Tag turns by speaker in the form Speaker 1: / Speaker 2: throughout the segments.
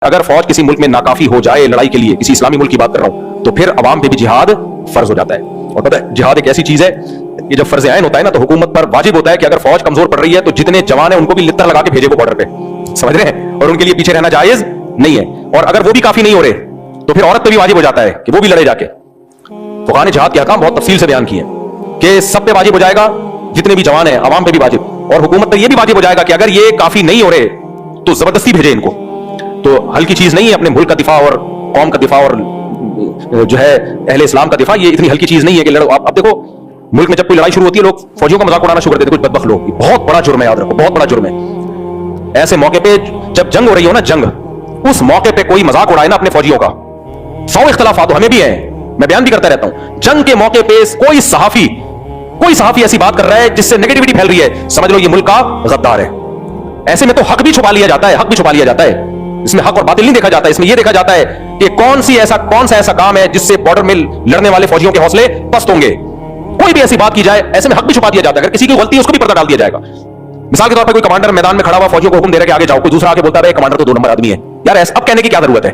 Speaker 1: اگر فوج کسی ملک میں ناکافی ہو جائے لڑائی کے لیے، کسی اسلامی ملک کی بات کر رہا ہوں، تو پھر عوام پہ بھی جہاد فرض ہو جاتا ہے. اور پتہ ہے جہاد ایک ایسی چیز ہے، یہ جب فرض عین ہوتا ہے نا تو حکومت پر واجب ہوتا ہے کہ اگر فوج کمزور پڑ رہی ہے تو جتنے جوان ہیں ان کو بھی لتر لگا کے بھیجے کو بارڈر پہ، سمجھ رہے ہیں، اور ان کے لیے پیچھے رہنا جائز نہیں ہے. اور اگر وہ بھی کافی نہیں ہو رہے تو پھر عورت پہ بھی واجب ہو جاتا ہے کہ وہ بھی لڑے جا کے. فقہاء نے جہاد کے احکام بہت تفصیل سے بیان کیے ہیں کہ سب پہ واجب ہو جائے گا، جتنے بھی جوان ہیں عوام پہ بھی واجب، اور حکومت پر یہ بھی واجب ہو جائے گا کہ اگر یہ کافی نہیں ہو رہے تو زبردستی بھیجے ان کو. تو ہلکی چیز نہیں ہے اپنے ملک کا دفاع اور قوم کا دفاع اور جو ہے اہل اسلام کا دفاع، یہ اتنی ہلکی چیز نہیں ہے کہ لڑو. اب دیکھو ملک میں جب کوئی لڑائی شروع ہوتی ہے لوگ فوجیوں کا مذاق اڑانا شروع کر دیتے ہیں، کچھ بدبخت لوگ. بہت بڑا جرم ہے، یاد رکھو بہت بڑا جرم ہے. ایسے موقع پہ جب جنگ ہو رہی ہو نا، جنگ، اس موقع پہ کوئی مذاق اڑائے نا اپنے فوجیوں کا، 100 اختلافات ہمیں بھی ہیں، میں بیان بھی کرتا رہتا ہوں. جنگ کے موقع پہ کوئی صحافی ایسی بات کر رہا ہے جس سے نیگیٹیوٹی پھیل رہی ہے، سمجھ لو یہ ملک کا غدار ہے. ایسے میں تو حق بھی چھپا لیا جاتا ہے، حق بھی چھپا لیا جاتا ہے. اس میں حق اور باطل نہیں دیکھا جاتا، اس میں یہ دیکھا جاتا ہے کہ کون سا ایسا کام ہے جس سے بارڈر میں لڑنے والے فوجیوں کے حوصلے پست ہوں گے. کوئی بھی ایسی بات کی جائے، ایسے میں حق بھی چھپا دیا جاتا ہے. اگر کسی کی غلطی ہے اس کو بھی پردہ ڈال دیا جائے گا. مثال کے طور پر کوئی کمانڈر میدان میں کھڑا ہوا فوجیوں کو حکم دے رہا ہے کہ آگے جاؤ، کوئی دوسرا آگے بولتا ہے کمانڈر تو 2 نمبر آدمی ہے. یار اب کہنے کی کیا ضرورت ہے؟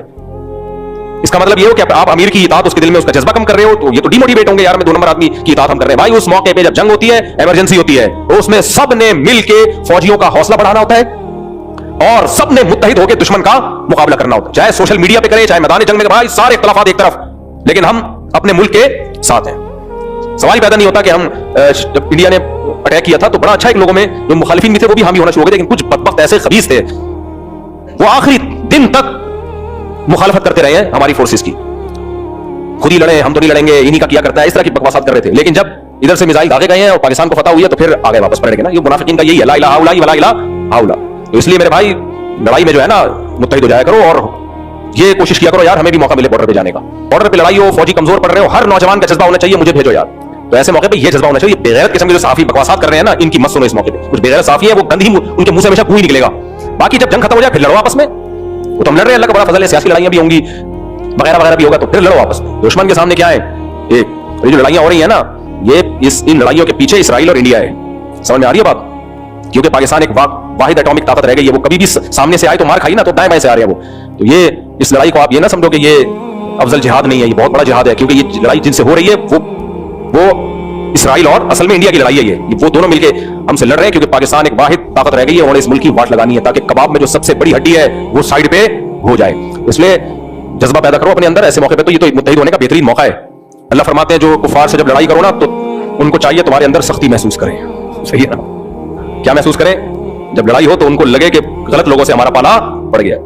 Speaker 1: اس کا مطلب یہ ہو کہ آپ امیر کی اطاعت اس کے دل میں اس کا جذبہ کم کر رہے ہو، تو یہ تو ڈی موٹیویٹ ہوں گے، یار میں 2 نمبر آدمی کی اطاعت ہم کر رہے ہیں. بھائی اس موقع پہ جب جنگ ہوتی ہے، ایمرجنسی ہوتی ہے، تو اس میں سب نے مل کے فوجیوں کا حوصلہ بڑھانا ہوتا ہے اور سب نے متحد ہو کے دشمن کا مقابلہ کرنا ہوتا ہے. چاہے سوشل میڈیا پہ کرے، چاہے میدان جنگ میں کرے، بھائی سارے اختلافات ایک طرف، لیکن ہم اپنے ملک کے ساتھ ہیں. سوال پیدا نہیں ہوتا کہ ہم جب انڈیا نے اٹیک کیا تھا تو بڑا اچھا ایک لوگوں میں جو مخالفین بھی تھے وہ بھی حامی ہونا شروع ہو گئے، لیکن کچھ بدبخت ایسے خبیث تھے وہ آخری دن تک مخالفت کرتے رہے ہیں ہماری فورسز کی. خود ہی لڑیں، ہم تو نہیں لڑیں گے، انہی کا کیا کرتا ہے، اس طرح کی بکواسات کر رہے تھے. لیکن جب ادھر سے میزائل داغے گئے ہیں اور پاکستان کو فتح ہوئی ہے تو پھر آگے واپس پڑے گا نا. یہ منافقین کا یہی ہے، لا الہ الا اللہ ولا الہ الا اللہ. تو اس لیے میرے بھائی لڑائی میں جو ہے نا متحد ہو جایا کرو اور یہ کوشش کیا کرو یار ہمیں بھی موقع ملے بارڈر پہ جانے کا. بارڈر پہ لڑائی ہو، فوجی کمزور پڑ رہے ہو، ہر نوجوان کا جذبہ ہونا چاہیے مجھے بھیجو یار. تو ایسے موقع پہ یہ جذبہ ہونا چاہیے. بے غیرت قسم کے جو صحافی بکواسات کر رہے ہیں نا، ان کی مت سنو. اس موقع پہ کچھ بے غیرت صحافی ہے، وہ گند ہی ان کے منہ سے ہمیشہ گو ہی نکلے گا. باقی جب جنگ ختم ہو جائے پھر لڑو آپس میں. وہ تو ہم لڑ رہے ہیں، اللہ کا بڑا فضل ہے، سیاسی لڑائیاں بھی ہوں گی وغیرہ وغیرہ بھی ہوگا، تو پھر لڑو آپس میں. دشمن کے سامنے کیا ہے؟ ایک یہ جو لڑائیاں ہو رہی ہیں نا، یہ ان لڑائیوں کے پیچھے اسرائیل اور انڈیا ہے. سمجھ میں آ رہی ہے بات؟ کیونکہ پاکستان ایک واحد ایٹامک طاقت رہ گئی ہے، وہ کبھی بھی سامنے سے آئے تو مار کھائی نا، تو دائیں بائیں سے آ رہے ہیں وہ. تو یہ اس لڑائی کو آپ یہ نہ سمجھو کہ یہ افضل جہاد نہیں ہے، یہ بہت بڑا جہاد ہے. کیونکہ یہ لڑائی جن سے ہو رہی ہے وہ اسرائیل اور اصل میں انڈیا کی لڑائی ہے. یہ وہ دونوں مل کے ہم سے لڑ رہے ہیں کیونکہ پاکستان ایک واحد طاقت رہ گئی ہے. انہوں نے اس ملک کی واٹ لگانی ہے تاکہ کباب میں جو سب سے بڑی ہڈی ہے وہ سائڈ پہ ہو جائے. اس لیے جذبہ پیدا کرو اپنے اندر. ایسے موقع پہ تو یہ تو متحد ہونے کا بہترین موقع ہے. اللہ فرماتے ہیں جو کفار سے جب لڑائی کرو نا تو ان کو چاہیے تمہارے اندر سختی محسوس کریں. صحیح ہے نا؟ کیا محسوس کریں؟ جب لڑائی ہو تو ان کو لگے کہ غلط لوگوں سے ہمارا پالا پڑ گیا.